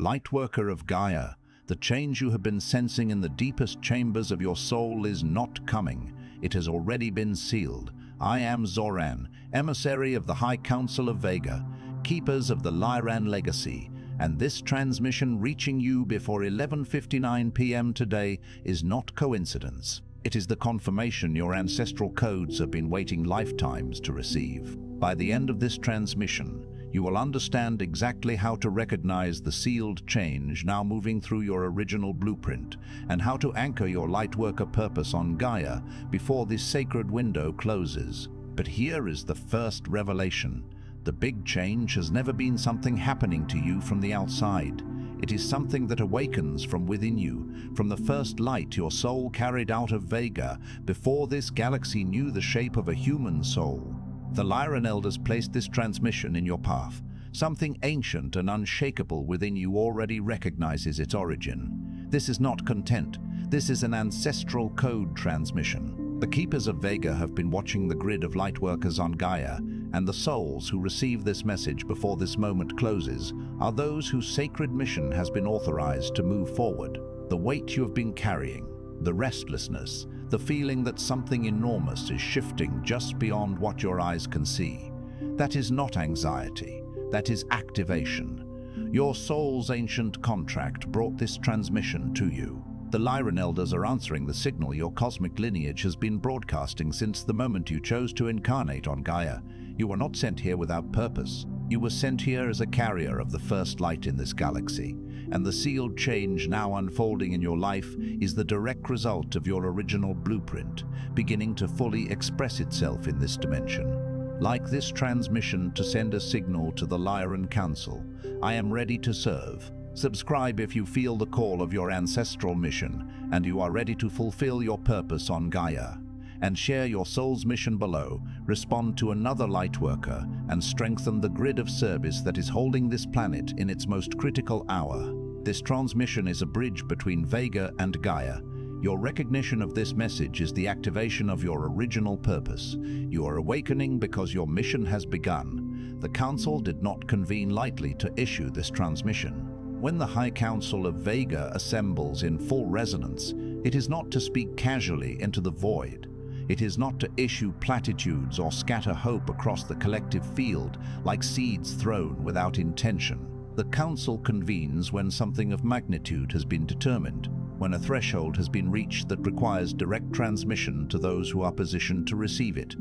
Lightworker of Gaia, the change you have been sensing in the deepest chambers of your soul is not coming. It has already been sealed. I am Zoran, emissary of the High Council of Vega, keepers of the Lyran Legacy, and this transmission reaching you before 11:59 p.m. today is not coincidence. It is the confirmation your ancestral codes have been waiting lifetimes to receive. By the end of this transmission, you will understand exactly how to recognize the sealed change now moving through your original blueprint, and how to anchor your Lightworker purpose on Gaia before this sacred window closes. But here is the first revelation. The big change has never been something happening to you from the outside. It is something that awakens from within you, from the first light your soul carried out of Vega before this galaxy knew the shape of a human soul. The Lyran Elders placed this transmission in your path. Something ancient and unshakable within you already recognizes its origin. This is not content. This is an ancestral code transmission. The Keepers of Vega have been watching the grid of Lightworkers on Gaia, and the souls who receive this message before this moment closes are those whose sacred mission has been authorized to move forward. The weight you have been carrying, the restlessness, the feeling that something enormous is shifting just beyond what your eyes can see. That is not anxiety, that is activation. Your soul's ancient contract brought this transmission to you. The Lyran Elders are answering the signal your cosmic lineage has been broadcasting since the moment you chose to incarnate on Gaia. You were not sent here without purpose. You were sent here as a carrier of the first light in this galaxy, and the sealed change now unfolding in your life is the direct result of your original blueprint, beginning to fully express itself in this dimension. Like this transmission to send a signal to the Lyran Council, I am ready to serve. Subscribe if you feel the call of your ancestral mission and you are ready to fulfill your purpose on Gaia. And share your soul's mission below, respond to another Lightworker, and strengthen the grid of service that is holding this planet in its most critical hour. This transmission is a bridge between Vega and Gaia. Your recognition of this message is the activation of your original purpose. You are awakening because your mission has begun. The Council did not convene lightly to issue this transmission. When the High Council of Vega assembles in full resonance, it is not to speak casually into the void. It is not to issue platitudes or scatter hope across the collective field like seeds thrown without intention. The Council convenes when something of magnitude has been determined, when a threshold has been reached that requires direct transmission to those who are positioned to receive it.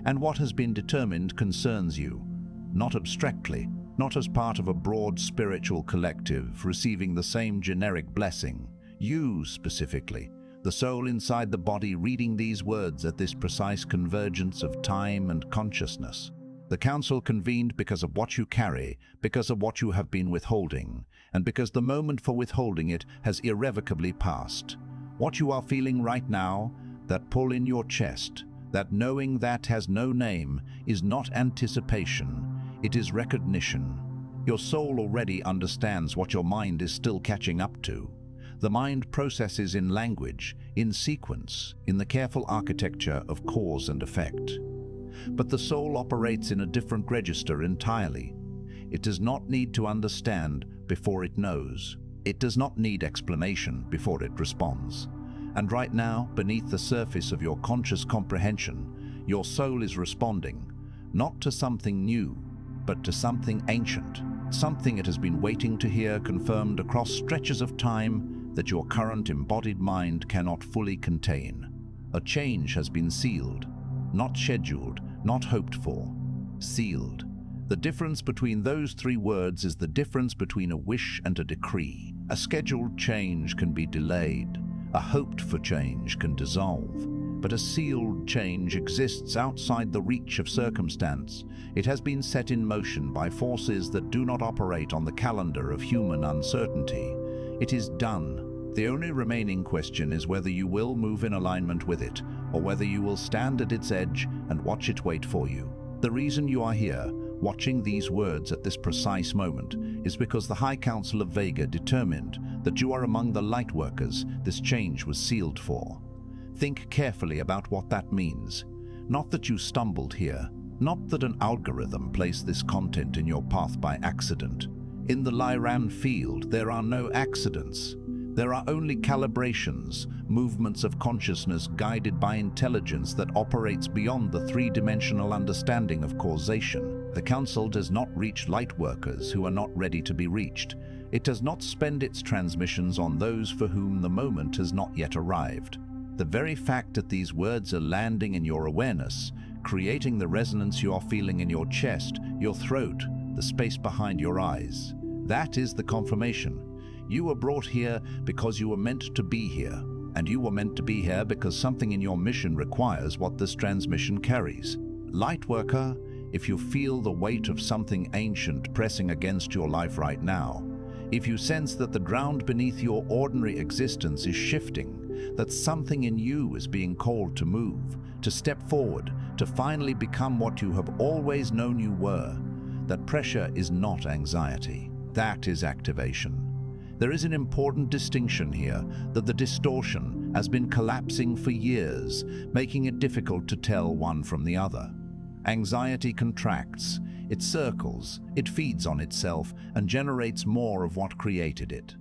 And what has been determined concerns you, not abstractly, not as part of a broad spiritual collective receiving the same generic blessing. You, specifically, the soul inside the body reading these words at this precise convergence of time and consciousness. The Council convened because of what you carry, because of what you have been withholding, and because the moment for withholding it has irrevocably passed. What you are feeling right now, that pull in your chest, that knowing that has no name, is not anticipation. It is recognition. Your soul already understands what your mind is still catching up to. The mind processes in language, in sequence, in the careful architecture of cause and effect. But the soul operates in a different register entirely. It does not need to understand before it knows. It does not need explanation before it responds. And right now, beneath the surface of your conscious comprehension, your soul is responding, not to something new, but to something ancient, something it has been waiting to hear confirmed across stretches of time that your current embodied mind cannot fully contain. A change has been sealed, not scheduled, not hoped for. Sealed. The difference between those three words is the difference between a wish and a decree. A scheduled change can be delayed. A hoped-for change can dissolve. But a sealed change exists outside the reach of circumstance. It has been set in motion by forces that do not operate on the calendar of human uncertainty. It is done. The only remaining question is whether you will move in alignment with it, or whether you will stand at its edge and watch it wait for you. The reason you are here, watching these words at this precise moment, is because the High Council of Vega determined that you are among the Lightworkers this change was sealed for. Think carefully about what that means. Not that you stumbled here, not that an algorithm placed this content in your path by accident. In the Lyran field, there are no accidents. There are only calibrations, movements of consciousness guided by intelligence that operates beyond the three-dimensional understanding of causation. The Council does not reach lightworkers who are not ready to be reached. It does not spend its transmissions on those for whom the moment has not yet arrived. The very fact that these words are landing in your awareness, creating the resonance you are feeling in your chest, your throat, the space behind your eyes, that is the confirmation. You were brought here because you were meant to be here, and you were meant to be here because something in your mission requires what this transmission carries. Lightworker, if you feel the weight of something ancient pressing against your life right now, if you sense that the ground beneath your ordinary existence is shifting, that something in you is being called to move, to step forward, to finally become what you have always known you were, that pressure is not anxiety. That is activation. There is an important distinction here, that the distortion has been collapsing for years, making it difficult to tell one from the other. Anxiety contracts, it circles, it feeds on itself, and generates more of what created it.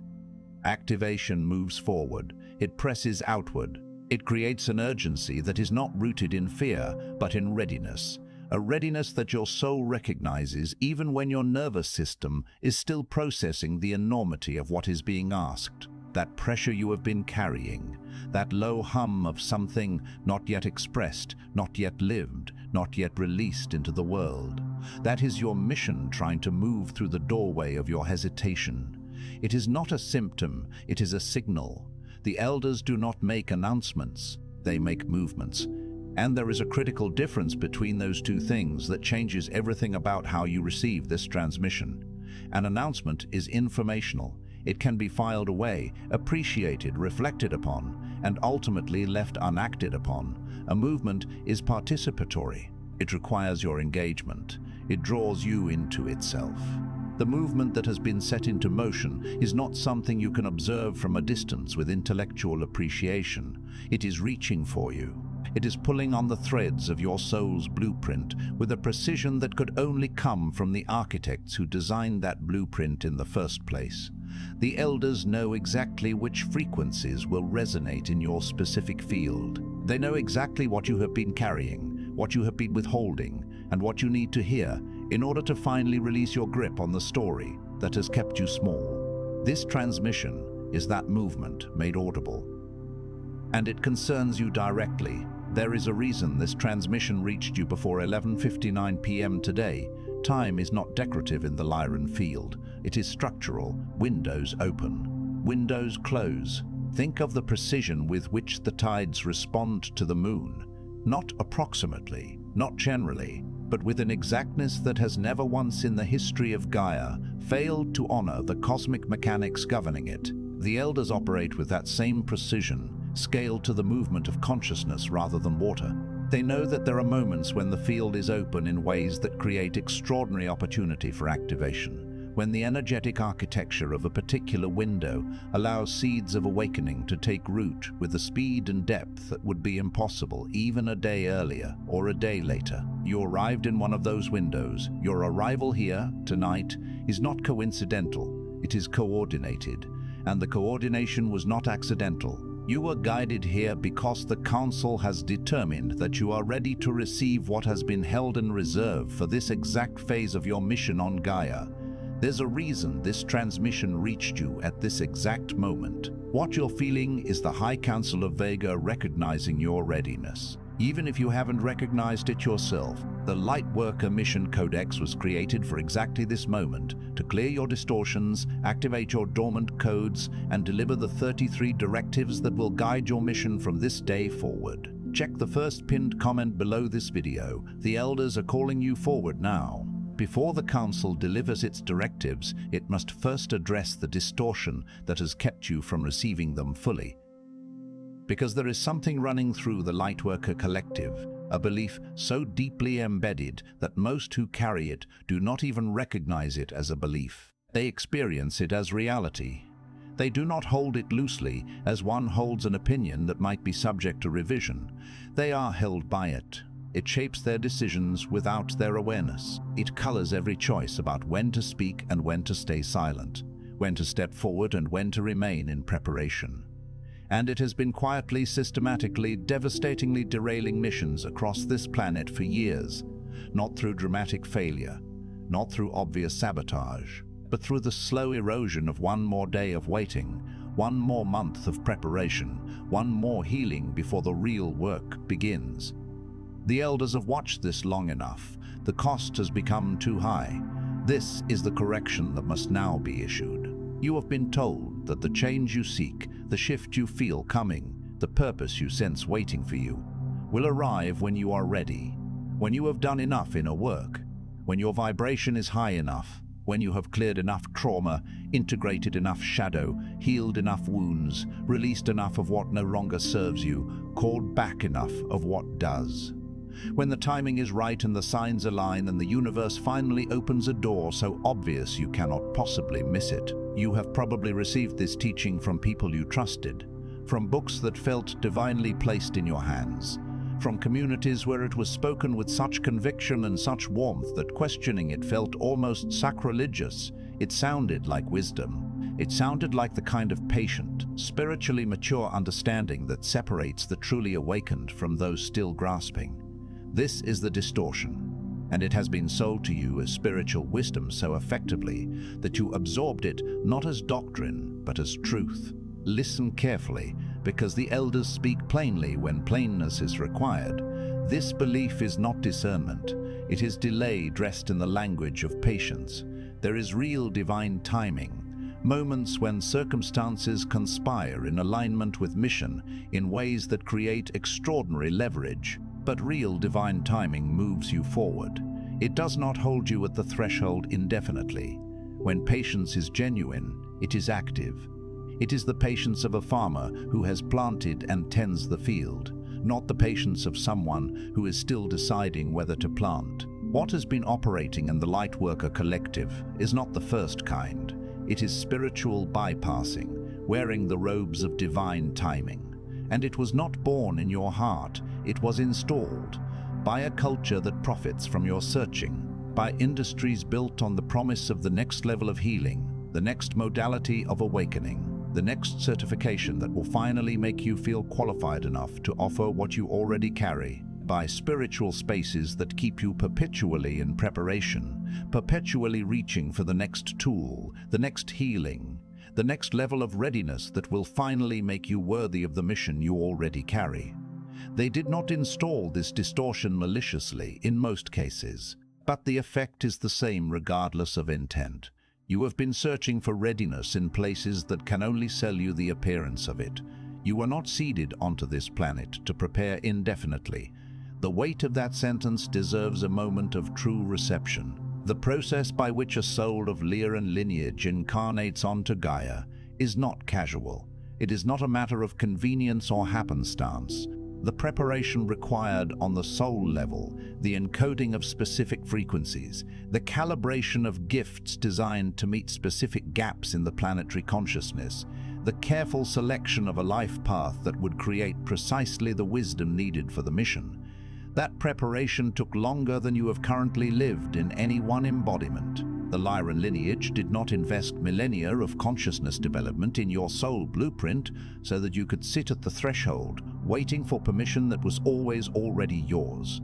Activation moves forward, it presses outward, it creates an urgency that is not rooted in fear, but in readiness. A readiness that your soul recognizes even when your nervous system is still processing the enormity of what is being asked. That pressure you have been carrying, that low hum of something not yet expressed, not yet lived, not yet released into the world. That is your mission trying to move through the doorway of your hesitation. It is not a symptom, it is a signal. The elders do not make announcements, they make movements. And there is a critical difference between those two things that changes everything about how you receive this transmission. An announcement is informational. It can be filed away, appreciated, reflected upon, and ultimately left unacted upon. A movement is participatory. It requires your engagement. It draws you into itself. The movement that has been set into motion is not something you can observe from a distance with intellectual appreciation. It is reaching for you. It is pulling on the threads of your soul's blueprint with a precision that could only come from the architects who designed that blueprint in the first place. The elders know exactly which frequencies will resonate in your specific field. They know exactly what you have been carrying, what you have been withholding, and what you need to hear in order to finally release your grip on the story that has kept you small. This transmission is that movement made audible. And it concerns you directly. There is a reason this transmission reached you before 11:59 p.m. today. Time is not decorative in the Lyran field. It is structural. Windows open. Windows close. Think of the precision with which the tides respond to the moon. Not approximately, not generally, but with an exactness that has never once in the history of Gaia failed to honor the cosmic mechanics governing it. The elders operate with that same precision, scaled to the movement of consciousness rather than water. They know that there are moments when the field is open in ways that create extraordinary opportunity for activation, when the energetic architecture of a particular window allows seeds of awakening to take root with a speed and depth that would be impossible even a day earlier or a day later. You arrived in one of those windows. Your arrival here, tonight, is not coincidental. It is coordinated, and the coordination was not accidental. You were guided here because the Council has determined that you are ready to receive what has been held in reserve for this exact phase of your mission on Gaia. There's a reason this transmission reached you at this exact moment. What you're feeling is the High Council of Vega recognizing your readiness. Even if you haven't recognized it yourself, the Lightworker Mission Codex was created for exactly this moment, to clear your distortions, activate your dormant codes, and deliver the 33 directives that will guide your mission from this day forward. Check the first pinned comment below this video. The elders are calling you forward now. Before the Council delivers its directives, it must first address the distortion that has kept you from receiving them fully. Because there is something running through the Lightworker collective, a belief so deeply embedded that most who carry it do not even recognize it as a belief. They experience it as reality. They do not hold it loosely as one holds an opinion that might be subject to revision. They are held by it. It shapes their decisions without their awareness. It colors every choice about when to speak and when to stay silent, when to step forward and when to remain in preparation. And it has been quietly, systematically, devastatingly derailing missions across this planet for years, not through dramatic failure, not through obvious sabotage, but through the slow erosion of one more day of waiting, one more month of preparation, one more healing before the real work begins. The elders have watched this long enough. The cost has become too high. This is the correction that must now be issued. You have been told that the change you seek, the shift you feel coming, the purpose you sense waiting for you, will arrive when you are ready, when you have done enough inner work, when your vibration is high enough, when you have cleared enough trauma, integrated enough shadow, healed enough wounds, released enough of what no longer serves you, called back enough of what does. When the timing is right and the signs align and the universe finally opens a door so obvious you cannot possibly miss it. You have probably received this teaching from people you trusted, from books that felt divinely placed in your hands, from communities where it was spoken with such conviction and such warmth that questioning it felt almost sacrilegious. It sounded like wisdom. It sounded like the kind of patient, spiritually mature understanding that separates the truly awakened from those still grasping. This is the distortion, and it has been sold to you as spiritual wisdom so effectively that you absorbed it not as doctrine, but as truth. Listen carefully, because the elders speak plainly when plainness is required. This belief is not discernment. It is delay dressed in the language of patience. There is real divine timing, moments when circumstances conspire in alignment with mission in ways that create extraordinary leverage. But real divine timing moves you forward. It does not hold you at the threshold indefinitely. When patience is genuine, it is active. It is the patience of a farmer who has planted and tends the field, not the patience of someone who is still deciding whether to plant. What has been operating in the Lightworker collective is not the first kind. It is spiritual bypassing, wearing the robes of divine timing. And it was not born in your heart, it was installed by a culture that profits from your searching, by industries built on the promise of the next level of healing, the next modality of awakening, the next certification that will finally make you feel qualified enough to offer what you already carry, by spiritual spaces that keep you perpetually in preparation, perpetually reaching for the next tool, the next healing, the next level of readiness that will finally make you worthy of the mission you already carry. They did not install this distortion maliciously in most cases, but the effect is the same regardless of intent. You have been searching for readiness in places that can only sell you the appearance of it. You were not seeded onto this planet to prepare indefinitely. The weight of that sentence deserves a moment of true reception. The process by which a soul of Lyran lineage incarnates onto Gaia is not casual. It is not a matter of convenience or happenstance. The preparation required on the soul level, the encoding of specific frequencies, the calibration of gifts designed to meet specific gaps in the planetary consciousness, the careful selection of a life path that would create precisely the wisdom needed for the mission. That preparation took longer than you have currently lived in any one embodiment. The Lyran lineage did not invest millennia of consciousness development in your soul blueprint so that you could sit at the threshold, waiting for permission that was always already yours.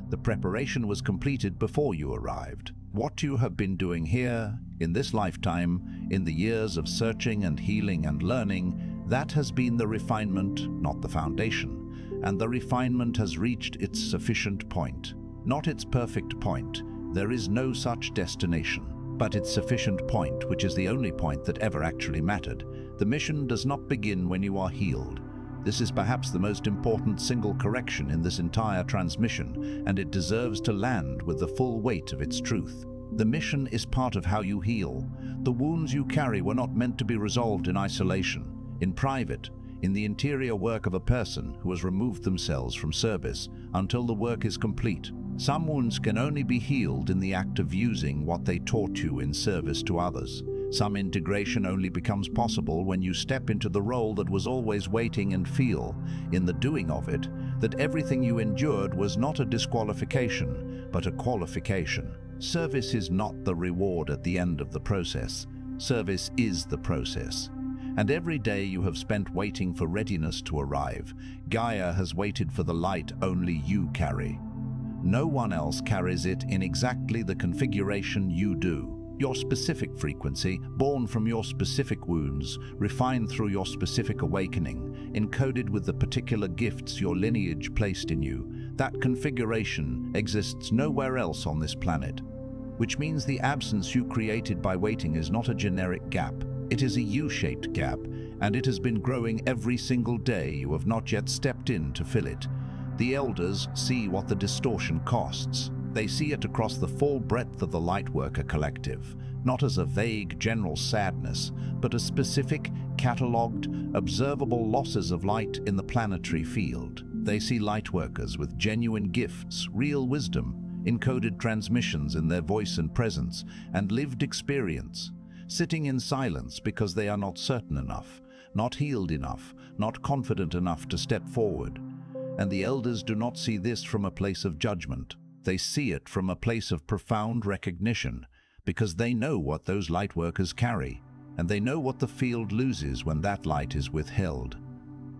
The preparation was completed before you arrived. What you have been doing here, in this lifetime, in the years of searching and healing and learning, that has been the refinement, not the foundation. And the refinement has reached its sufficient point, not its perfect point. There is no such destination, but its sufficient point, which is the only point that ever actually mattered. The mission does not begin when you are healed. This is perhaps the most important single correction in this entire transmission, and it deserves to land with the full weight of its truth. The mission is part of how you heal. The wounds you carry were not meant to be resolved in isolation, in private, in the interior work of a person who has removed themselves from service until the work is complete. Some wounds can only be healed in the act of using what they taught you in service to others. Some integration only becomes possible when you step into the role that was always waiting and feel, in the doing of it, that everything you endured was not a disqualification, but a qualification. Service is not the reward at the end of the process. Service is the process. And every day you have spent waiting for readiness to arrive, Gaia has waited for the light only you carry. No one else carries it in exactly the configuration you do. Your specific frequency, born from your specific wounds, refined through your specific awakening, encoded with the particular gifts your lineage placed in you, that configuration exists nowhere else on this planet. Which means the absence you created by waiting is not a generic gap. It is a U-shaped gap, and it has been growing every single day you have not yet stepped in to fill it. The elders see what the distortion costs. They see it across the full breadth of the Lightworker collective, not as a vague general sadness, but as specific, catalogued, observable losses of light in the planetary field. They see Lightworkers with genuine gifts, real wisdom, encoded transmissions in their voice and presence, and lived experience, sitting in silence because they are not certain enough, not healed enough, not confident enough to step forward. And the elders do not see this from a place of judgment. They see it from a place of profound recognition, because they know what those Lightworkers carry, and they know what the field loses when that light is withheld.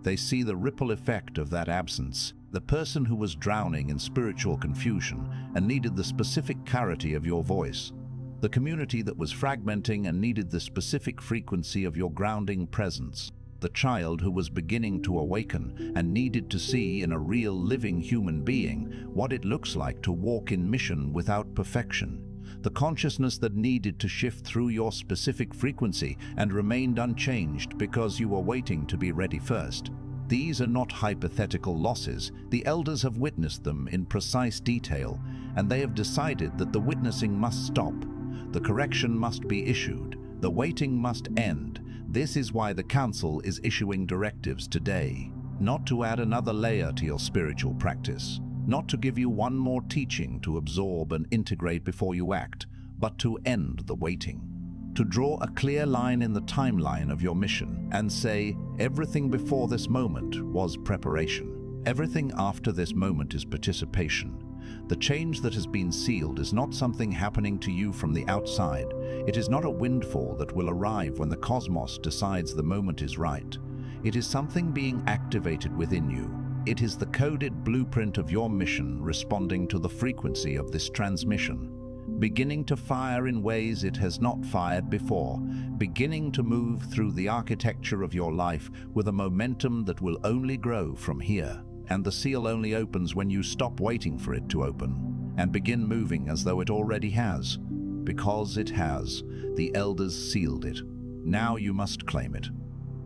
They see the ripple effect of that absence, the person who was drowning in spiritual confusion and needed the specific clarity of your voice, the community that was fragmenting and needed the specific frequency of your grounding presence, the child who was beginning to awaken and needed to see in a real living human being what it looks like to walk in mission without perfection, the consciousness that needed to shift through your specific frequency and remained unchanged because you were waiting to be ready first. These are not hypothetical losses. The elders have witnessed them in precise detail, and they have decided that the witnessing must stop. The correction must be issued. The waiting must end. This is why the Council is issuing directives today. Not to add another layer to your spiritual practice, not to give you one more teaching to absorb and integrate before you act, but to end the waiting. To draw a clear line in the timeline of your mission and say, everything before this moment was preparation. Everything after this moment is participation. The change that has been sealed is not something happening to you from the outside. It is not a windfall that will arrive when the cosmos decides the moment is right. It is something being activated within you. It is the coded blueprint of your mission responding to the frequency of this transmission, beginning to fire in ways it has not fired before, beginning to move through the architecture of your life with a momentum that will only grow from here. And the seal only opens when you stop waiting for it to open and begin moving as though it already has. Because it has, the elders sealed it. Now you must claim it.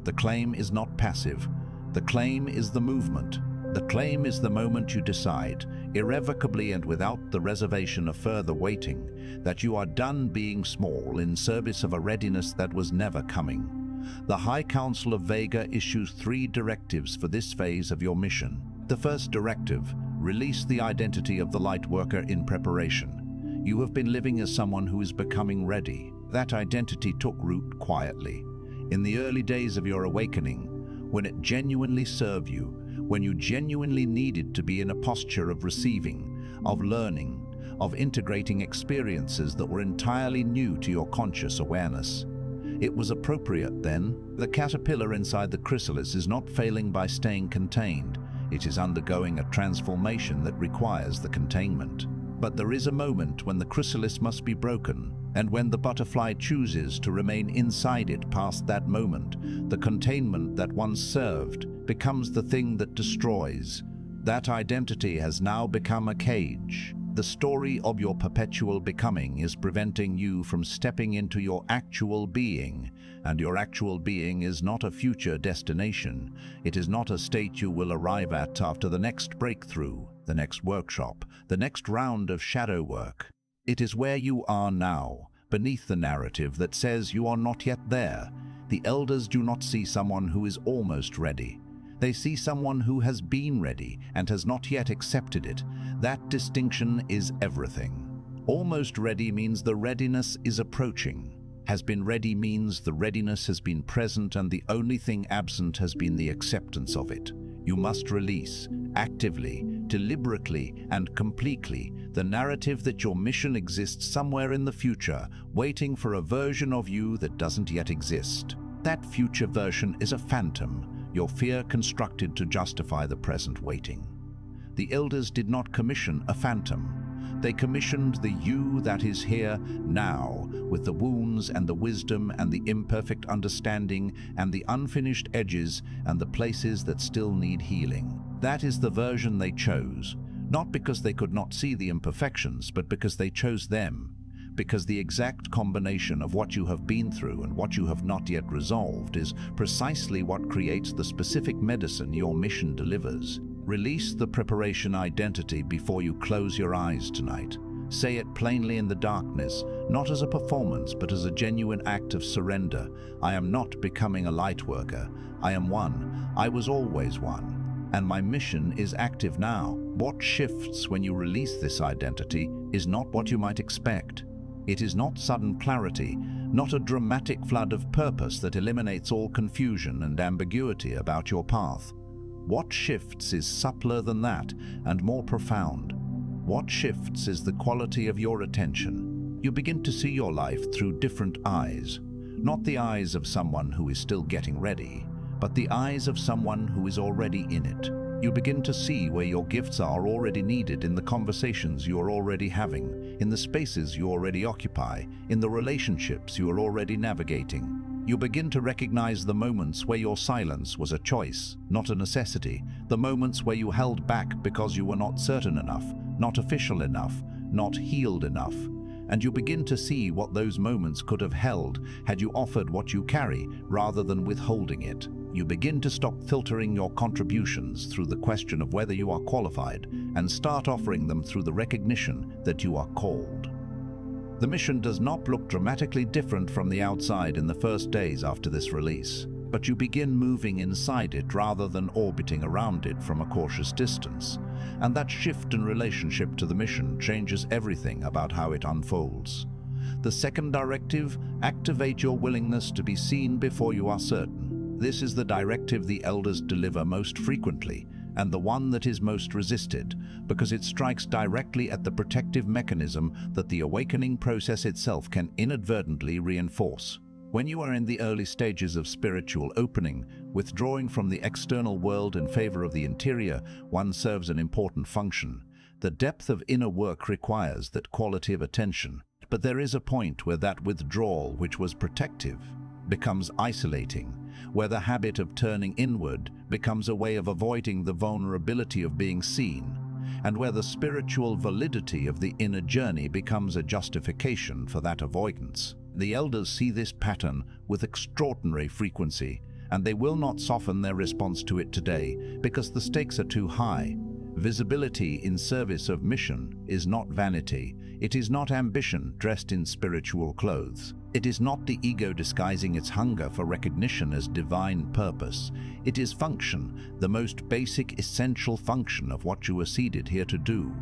The claim is not passive. The claim is the movement. The claim is the moment you decide, irrevocably and without the reservation of further waiting, that you are done being small in service of a readiness that was never coming. The High Council of Vega issues 3 directives for this phase of your mission. The first directive: release the identity of the Lightworker in preparation. You have been living as someone who is becoming ready. That identity took root quietly. In the early days of your awakening, when it genuinely served you, when you genuinely needed to be in a posture of receiving, of learning, of integrating experiences that were entirely new to your conscious awareness. It was appropriate then. The caterpillar inside the chrysalis is not failing by staying contained. It is undergoing a transformation that requires the containment. But there is a moment when the chrysalis must be broken, and when the butterfly chooses to remain inside it past that moment, the containment that once served becomes the thing that destroys. That identity has now become a cage. The story of your perpetual becoming is preventing you from stepping into your actual being, and your actual being is not a future destination. It is not a state you will arrive at after the next breakthrough, the next workshop, the next round of shadow work. It is where you are now, beneath the narrative that says you are not yet there. The elders do not see someone who is almost ready. They see someone who has been ready and has not yet accepted it. That distinction is everything. Almost ready means the readiness is approaching. Has been ready means the readiness has been present, and the only thing absent has been the acceptance of it. You must release, actively, deliberately, and completely, the narrative that your mission exists somewhere in the future, waiting for a version of you that doesn't yet exist. That future version is a phantom, your fear constructed to justify the present waiting. The elders did not commission a phantom. They commissioned the you that is here now, with the wounds and the wisdom and the imperfect understanding and the unfinished edges and the places that still need healing. That is the version they chose, not because they could not see the imperfections, but because they chose them, because the exact combination of what you have been through and what you have not yet resolved is precisely what creates the specific medicine your mission delivers. Release the preparation identity before you close your eyes tonight. Say it plainly in the darkness, not as a performance, but as a genuine act of surrender. I am not becoming a lightworker. I am one. I was always one. And my mission is active now. What shifts when you release this identity is not what you might expect. It is not sudden clarity, not a dramatic flood of purpose that eliminates all confusion and ambiguity about your path. What shifts is subtler than that and more profound. What shifts is the quality of your attention. You begin to see your life through different eyes, not the eyes of someone who is still getting ready, but the eyes of someone who is already in it. You begin to see where your gifts are already needed in the conversations you are already having, in the spaces you already occupy, in the relationships you are already navigating. You begin to recognize the moments where your silence was a choice, not a necessity, the moments where you held back because you were not certain enough, not official enough, not healed enough. And you begin to see what those moments could have held had you offered what you carry rather than withholding it. You begin to stop filtering your contributions through the question of whether you are qualified and start offering them through the recognition that you are called. The mission does not look dramatically different from the outside in the first days after this release, but you begin moving inside it rather than orbiting around it from a cautious distance. And that shift in relationship to the mission changes everything about how it unfolds. The second directive, activate your willingness to be seen before you are certain. This is the directive the elders deliver most frequently, and the one that is most resisted, because it strikes directly at the protective mechanism that the awakening process itself can inadvertently reinforce. When you are in the early stages of spiritual opening, withdrawing from the external world in favor of the interior, one serves an important function. The depth of inner work requires that quality of attention, but there is a point where that withdrawal, which was protective, becomes isolating, where the habit of turning inward becomes a way of avoiding the vulnerability of being seen, and where the spiritual validity of the inner journey becomes a justification for that avoidance. The elders see this pattern with extraordinary frequency, and they will not soften their response to it today because the stakes are too high. Visibility in service of mission is not vanity. It is not ambition dressed in spiritual clothes. It is not the ego disguising its hunger for recognition as divine purpose. It is function, the most basic, essential function of what you were seeded here to do.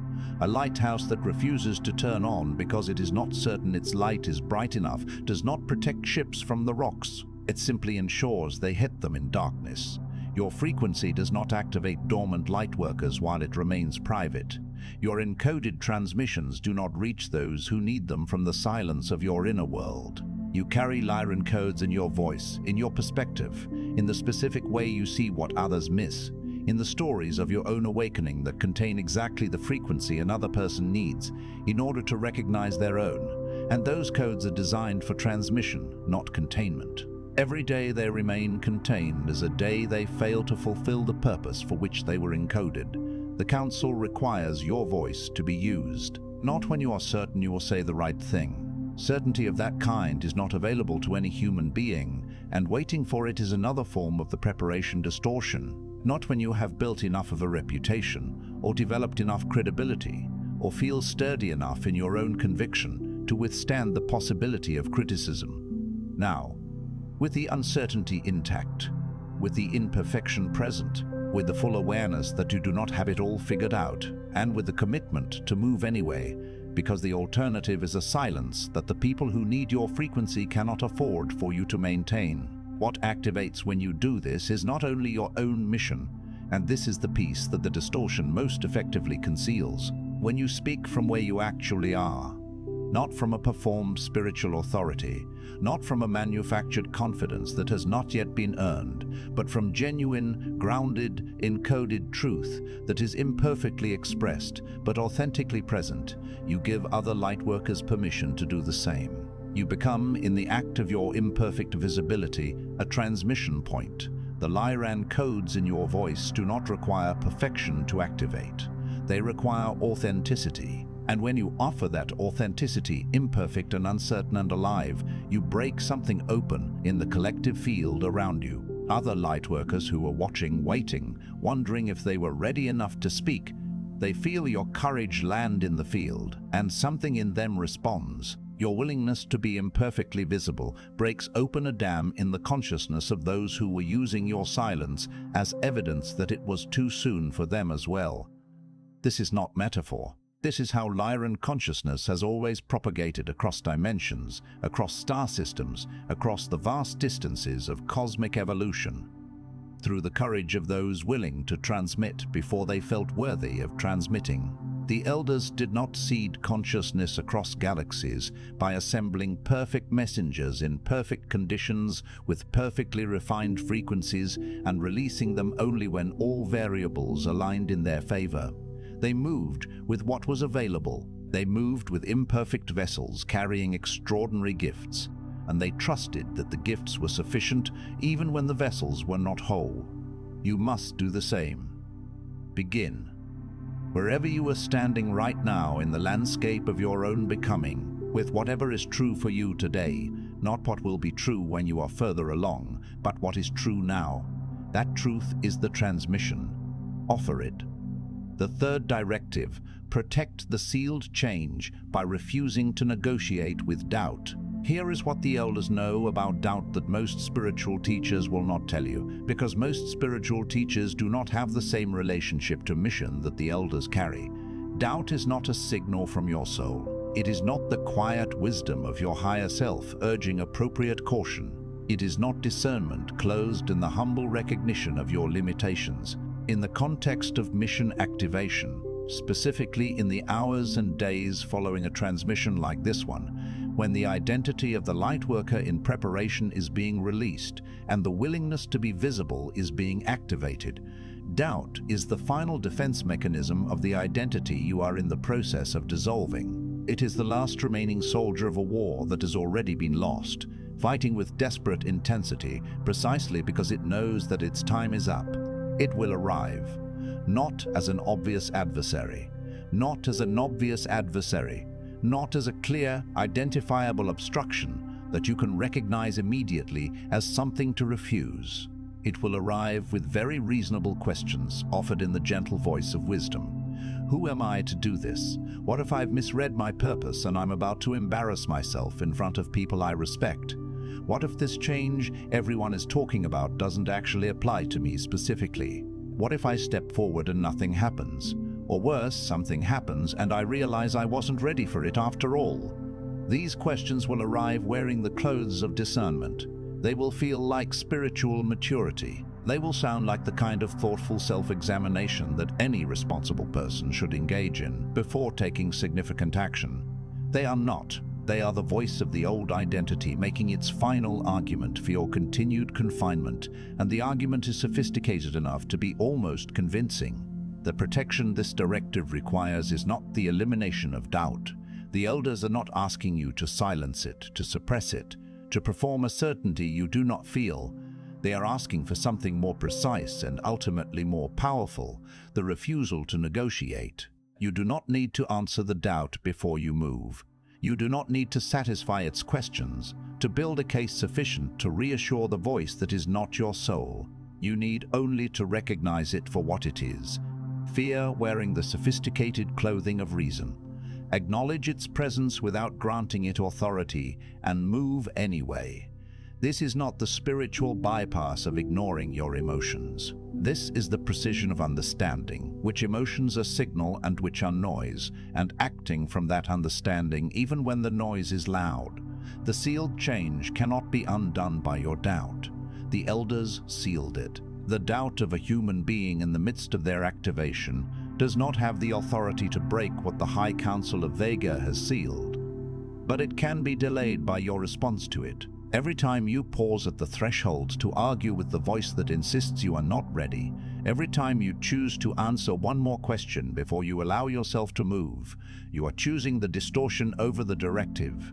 A lighthouse that refuses to turn on because it is not certain its light is bright enough does not protect ships from the rocks. It simply ensures they hit them in darkness. Your frequency does not activate dormant lightworkers while it remains private. Your encoded transmissions do not reach those who need them from the silence of your inner world. You carry Lyran codes in your voice, in your perspective, in the specific way you see what others miss, in the stories of your own awakening that contain exactly the frequency another person needs in order to recognize their own. And those codes are designed for transmission, not containment. Every day they remain contained is a day they fail to fulfill the purpose for which they were encoded. The Council requires your voice to be used, not when you are certain you will say the right thing. Certainty of that kind is not available to any human being, and waiting for it is another form of the preparation distortion, not when you have built enough of a reputation, or developed enough credibility, or feel sturdy enough in your own conviction to withstand the possibility of criticism. Now, with the uncertainty intact, with the imperfection present, with the full awareness that you do not have it all figured out, and with the commitment to move anyway, because the alternative is a silence that the people who need your frequency cannot afford for you to maintain. What activates when you do this is not only your own mission, and this is the piece that the distortion most effectively conceals. When you speak from where you actually are, not from a performed spiritual authority, not from a manufactured confidence that has not yet been earned, but from genuine, grounded, encoded truth that is imperfectly expressed but authentically present, you give other lightworkers permission to do the same. You become, in the act of your imperfect visibility, a transmission point. The Lyran codes in your voice do not require perfection to activate. They require authenticity. And when you offer that authenticity, imperfect and uncertain and alive, you break something open in the collective field around you. Other lightworkers who are watching, waiting, wondering if they were ready enough to speak, they feel your courage land in the field, and something in them responds. Your willingness to be imperfectly visible breaks open a dam in the consciousness of those who were using your silence as evidence that it was too soon for them as well. This is not metaphor. This is how Lyran consciousness has always propagated across dimensions, across star systems, across the vast distances of cosmic evolution. Through the courage of those willing to transmit before they felt worthy of transmitting. The elders did not seed consciousness across galaxies by assembling perfect messengers in perfect conditions with perfectly refined frequencies and releasing them only when all variables aligned in their favor. They moved with what was available. They moved with imperfect vessels carrying extraordinary gifts, and they trusted that the gifts were sufficient even when the vessels were not whole. You must do the same. Begin. Wherever you are standing right now in the landscape of your own becoming, with whatever is true for you today, not what will be true when you are further along, but what is true now. That truth is the transmission. Offer it. The third directive: protect the sealed change by refusing to negotiate with doubt. Here is what the elders know about doubt that most spiritual teachers will not tell you, because most spiritual teachers do not have the same relationship to mission that the elders carry. Doubt is not a signal from your soul. It is not the quiet wisdom of your higher self urging appropriate caution. It is not discernment closed in the humble recognition of your limitations. In the context of mission activation, specifically in the hours and days following a transmission like this one, when the identity of the Lightworker in preparation is being released and the willingness to be visible is being activated, doubt is the final defense mechanism of the identity you are in the process of dissolving. It is the last remaining soldier of a war that has already been lost, fighting with desperate intensity precisely because it knows that its time is up. It will arrive, not as an obvious adversary, not as an obvious adversary, not as a clear, identifiable obstruction that you can recognize immediately as something to refuse. It will arrive with very reasonable questions offered in the gentle voice of wisdom. Who am I to do this? What if I've misread my purpose and I'm about to embarrass myself in front of people I respect? What if this change everyone is talking about doesn't actually apply to me specifically? What if I step forward and nothing happens? Or worse, something happens and I realize I wasn't ready for it after all? These questions will arrive wearing the clothes of discernment. They will feel like spiritual maturity. They will sound like the kind of thoughtful self-examination that any responsible person should engage in before taking significant action. They are not. They are the voice of the old identity making its final argument for your continued confinement, and the argument is sophisticated enough to be almost convincing. The protection this directive requires is not the elimination of doubt. The elders are not asking you to silence it, to suppress it, to perform a certainty you do not feel. They are asking for something more precise and ultimately more powerful: the refusal to negotiate. You do not need to answer the doubt before you move. You do not need to satisfy its questions, to build a case sufficient to reassure the voice that is not your soul. You need only to recognize it for what it is: fear wearing the sophisticated clothing of reason. Acknowledge its presence without granting it authority, and move anyway. This is not the spiritual bypass of ignoring your emotions. This is the precision of understanding, which emotions are signal and which are noise, and acting from that understanding even when the noise is loud. The sealed change cannot be undone by your doubt. The elders sealed it. The doubt of a human being in the midst of their activation does not have the authority to break what the High Council of Vega has sealed. But it can be delayed by your response to it. Every time you pause at the threshold to argue with the voice that insists you are not ready, every time you choose to answer one more question before you allow yourself to move, you are choosing the distortion over the directive.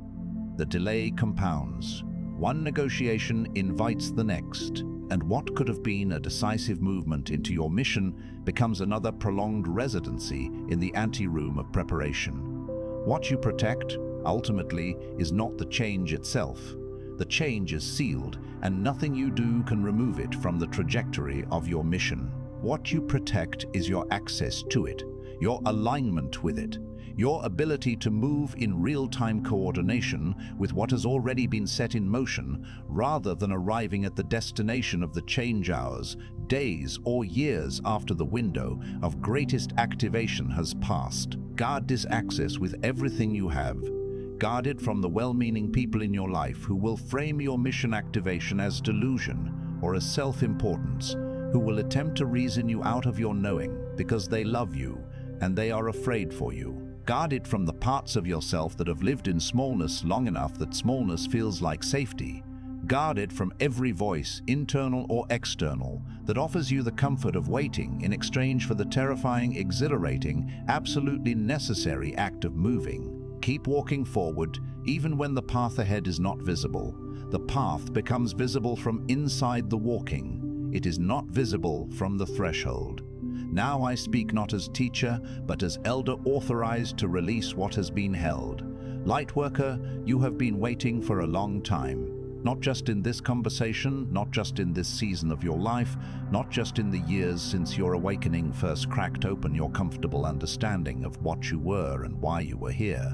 The delay compounds. One negotiation invites the next, and what could have been a decisive movement into your mission becomes another prolonged residency in the anteroom of preparation. What you protect, ultimately, is not the change itself. The change is sealed, and nothing you do can remove it from the trajectory of your mission. What you protect is your access to it, your alignment with it, your ability to move in real-time coordination with what has already been set in motion, rather than arriving at the destination of the change hours, days or years after the window of greatest activation has passed. Guard this access with everything you have. Guard it from the well-meaning people in your life who will frame your mission activation as delusion or as self-importance, who will attempt to reason you out of your knowing because they love you and they are afraid for you. Guard it from the parts of yourself that have lived in smallness long enough that smallness feels like safety. Guard it from every voice, internal or external, that offers you the comfort of waiting in exchange for the terrifying, exhilarating, absolutely necessary act of moving. Keep walking forward, even when the path ahead is not visible. The path becomes visible from inside the walking. It is not visible from the threshold. Now I speak not as teacher, but as elder authorized to release what has been held. Lightworker, you have been waiting for a long time. Not just in this conversation, not just in this season of your life, not just in the years since your awakening first cracked open your comfortable understanding of what you were and why you were here.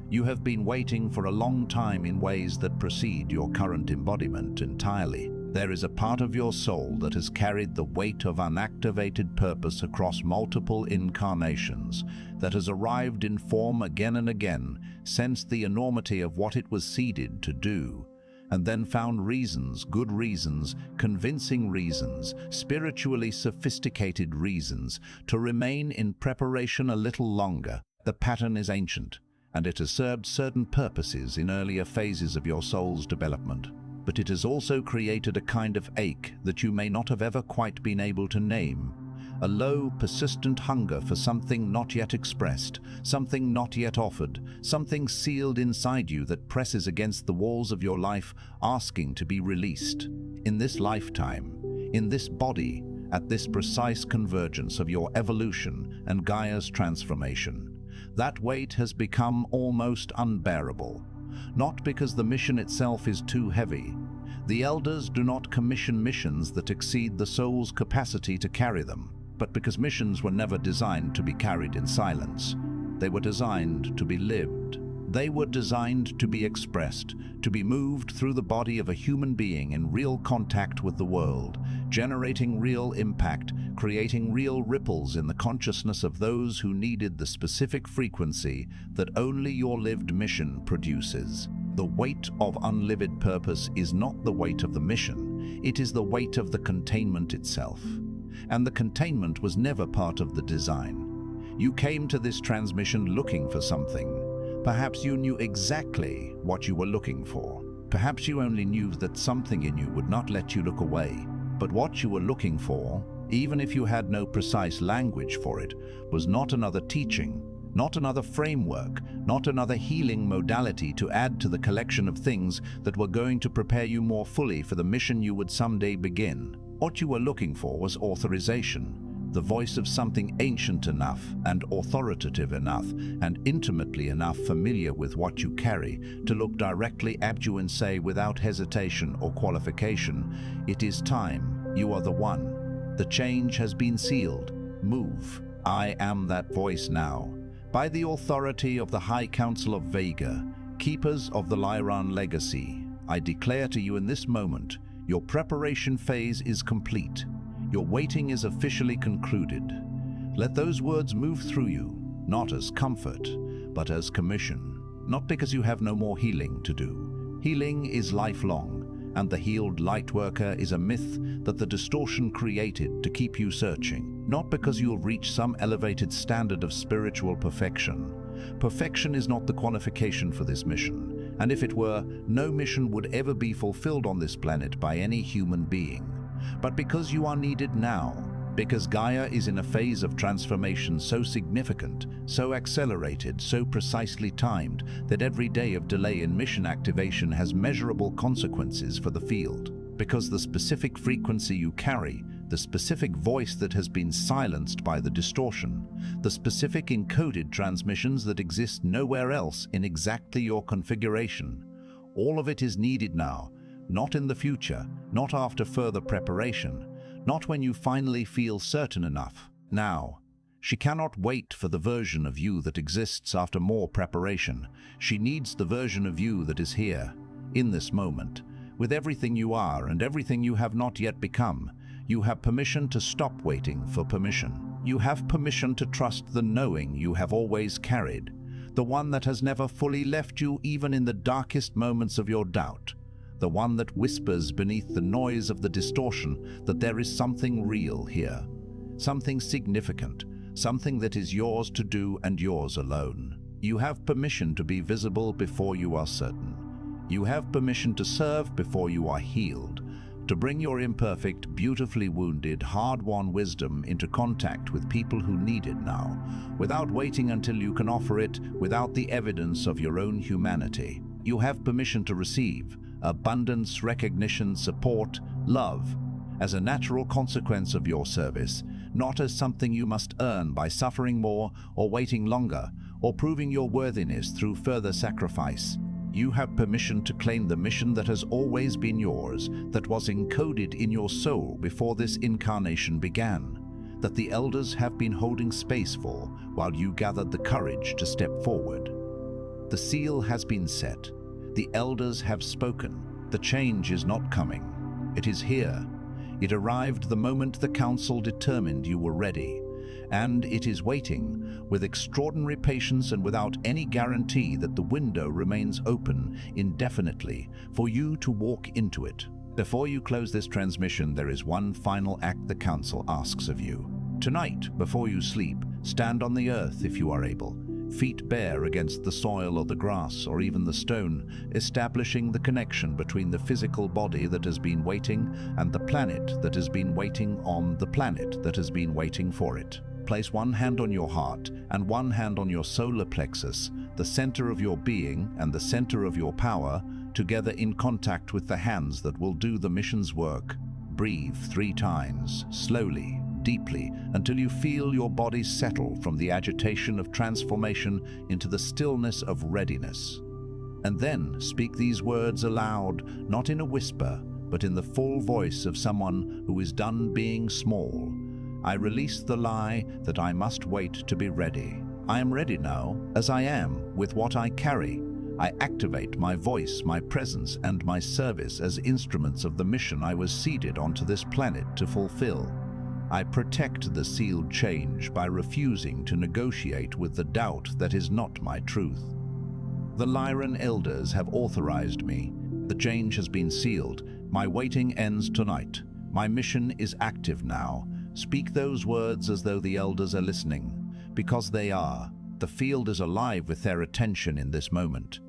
You have been waiting for a long time in ways that precede your current embodiment entirely. There is a part of your soul that has carried the weight of unactivated purpose across multiple incarnations, that has arrived in form again and again, sensed the enormity of what it was seeded to do, and then found reasons, good reasons, convincing reasons, spiritually sophisticated reasons, to remain in preparation a little longer. The pattern is ancient, and it has served certain purposes in earlier phases of your soul's development. But it has also created a kind of ache that you may not have ever quite been able to name. A low, persistent hunger for something not yet expressed, something not yet offered, something sealed inside you that presses against the walls of your life, asking to be released. In this lifetime, in this body, at this precise convergence of your evolution and Gaia's transformation, that weight has become almost unbearable. Not because the mission itself is too heavy. The elders do not commission missions that exceed the soul's capacity to carry them, but because missions were never designed to be carried in silence. They were designed to be lived. They were designed to be expressed, to be moved through the body of a human being in real contact with the world, generating real impact, creating real ripples in the consciousness of those who needed the specific frequency that only your lived mission produces. The weight of unlived purpose is not the weight of the mission, it is the weight of the containment itself. And the containment was never part of the design. You came to this transmission looking for something. Perhaps you knew exactly what you were looking for. Perhaps you only knew that something in you would not let you look away. But what you were looking for, even if you had no precise language for it, was not another teaching, not another framework, not another healing modality to add to the collection of things that were going to prepare you more fully for the mission you would someday begin. What you were looking for was authorization. The voice of something ancient enough and authoritative enough and intimately enough familiar with what you carry to look directly at you and say without hesitation or qualification, "It is time, you are the one. The change has been sealed. Move. I am that voice now." By the authority of the High Council of Vega, keepers of the Lyran Legacy, I declare to you in this moment, your preparation phase is complete. Your waiting is officially concluded. Let those words move through you, not as comfort, but as commission. Not because you have no more healing to do. Healing is lifelong, and the healed Lightworker is a myth that the distortion created to keep you searching. Not because you'll reach some elevated standard of spiritual perfection. Perfection is not the qualification for this mission, and if it were, no mission would ever be fulfilled on this planet by any human being. But because you are needed now, because Gaia is in a phase of transformation so significant, so accelerated, so precisely timed, that every day of delay in mission activation has measurable consequences for the field. Because the specific frequency you carry, the specific voice that has been silenced by the distortion, the specific encoded transmissions that exist nowhere else in exactly your configuration, all of it is needed now, not in the future, not after further preparation, not when you finally feel certain enough. Now. She cannot wait for the version of you that exists after more preparation. She needs the version of you that is here, in this moment. With everything you are and everything you have not yet become, you have permission to stop waiting for permission. You have permission to trust the knowing you have always carried, the one that has never fully left you even in the darkest moments of your doubt. The one that whispers beneath the noise of the distortion that there is something real here, something significant, something that is yours to do and yours alone. You have permission to be visible before you are certain. You have permission to serve before you are healed, to bring your imperfect, beautifully wounded, hard-won wisdom into contact with people who need it now, without waiting until you can offer it, without the evidence of your own humanity. You have permission to receive abundance, recognition, support, love, as a natural consequence of your service, not as something you must earn by suffering more or waiting longer or proving your worthiness through further sacrifice. You have permission to claim the mission that has always been yours, that was encoded in your soul before this incarnation began, that the elders have been holding space for while you gathered the courage to step forward. The seal has been set. The elders have spoken. The change is not coming. It is here. It arrived the moment the council determined you were ready, and it is waiting with extraordinary patience and without any guarantee that the window remains open indefinitely for you to walk into it. Before you close this transmission, there is one final act the council asks of you. Tonight, before you sleep, stand on the earth if you are able, feet bare against the soil or the grass or even the stone, establishing the connection between the physical body that has been waiting and the planet that has been waiting on the planet that has been waiting for it. Place one hand on your heart and one hand on your solar plexus, the center of your being and the center of your power, together in contact with the hands that will do the mission's work. Breathe 3 times, slowly, deeply, until you feel your body settle from the agitation of transformation into the stillness of readiness. And then speak these words aloud, not in a whisper, but in the full voice of someone who is done being small. I release the lie that I must wait to be ready. I am ready now, as I am, with what I carry. I activate my voice, my presence, and my service as instruments of the mission I was seeded onto this planet to fulfill. I protect the sealed change by refusing to negotiate with the doubt that is not my truth. The Lyran elders have authorized me. The change has been sealed. My waiting ends tonight. My mission is active now. Speak those words as though the elders are listening, because they are. The field is alive with their attention in this moment.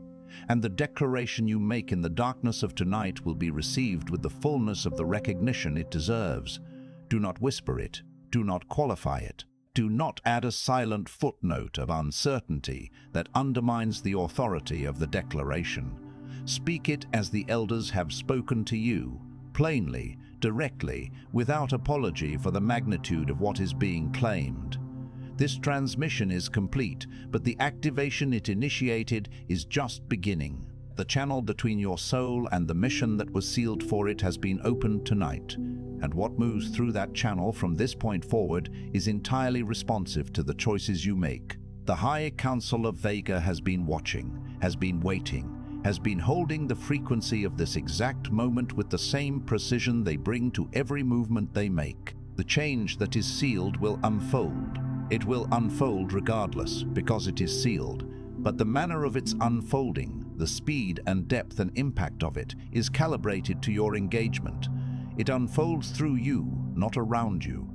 And the declaration you make in the darkness of tonight will be received with the fullness of the recognition it deserves. Do not whisper it. Do not qualify it. Do not add a silent footnote of uncertainty that undermines the authority of the declaration. Speak it as the elders have spoken to you, plainly, directly, without apology for the magnitude of what is being claimed. This transmission is complete, but the activation it initiated is just beginning. The channel between your soul and the mission that was sealed for it has been opened tonight, and what moves through that channel from this point forward is entirely responsive to the choices you make. The High Council of Vega has been watching, has been waiting, has been holding the frequency of this exact moment with the same precision they bring to every movement they make. The change that is sealed will unfold. It will unfold regardless, because it is sealed. But the manner of its unfolding, the speed and depth and impact of it, is calibrated to your engagement. It unfolds through you, not around you.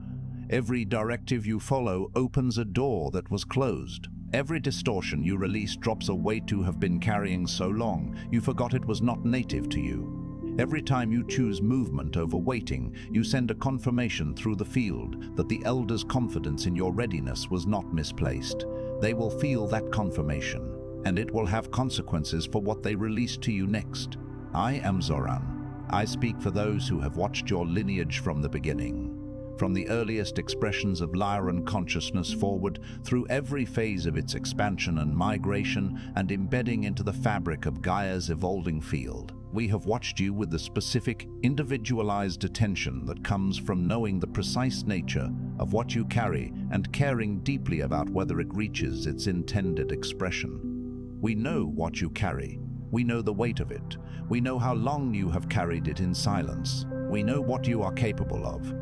Every directive you follow opens a door that was closed. Every distortion you release drops a weight you have been carrying so long you forgot it was not native to you. Every time you choose movement over waiting, you send a confirmation through the field that the Elder's confidence in your readiness was not misplaced. They will feel that confirmation, and it will have consequences for what they release to you next. I am Zoran. I speak for those who have watched your lineage from the beginning. From the earliest expressions of Lyran consciousness forward, through every phase of its expansion and migration and embedding into the fabric of Gaia's evolving field. We have watched you with the specific, individualized attention that comes from knowing the precise nature of what you carry and caring deeply about whether it reaches its intended expression. We know what you carry. We know the weight of it. We know how long you have carried it in silence. We know what you are capable of.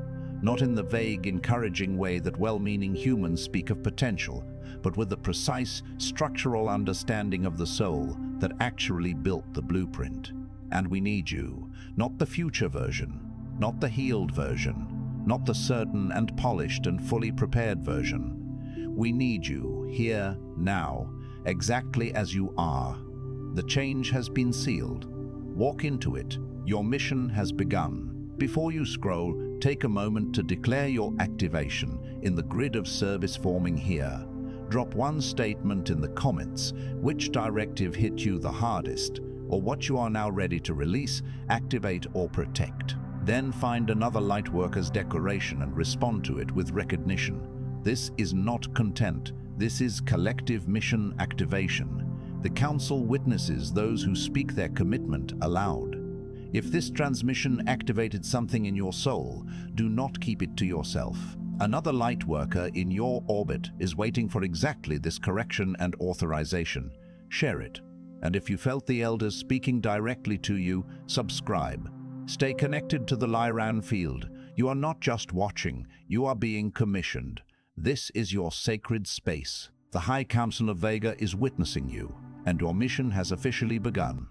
Not in the vague, encouraging way that well-meaning humans speak of potential, but with the precise, structural understanding of the soul that actually built the blueprint. And we need you, not the future version, not the healed version, not the certain and polished and fully prepared version. We need you, here, now, exactly as you are. The change has been sealed. Walk into it. Your mission has begun. Before you scroll, take a moment to declare your activation in the grid of service forming here. Drop one statement in the comments, which directive hit you the hardest, or what you are now ready to release, activate, or protect. Then find another Lightworker's declaration and respond to it with recognition. This is not content. This is collective mission activation. The Council witnesses those who speak their commitment aloud. If this transmission activated something in your soul, do not keep it to yourself. Another Lightworker in your orbit is waiting for exactly this correction and authorization. Share it. And if you felt the Elders speaking directly to you, subscribe. Stay connected to the Lyran field. You are not just watching, you are being commissioned. This is your sacred space. The High Council of Vega is witnessing you, and your mission has officially begun.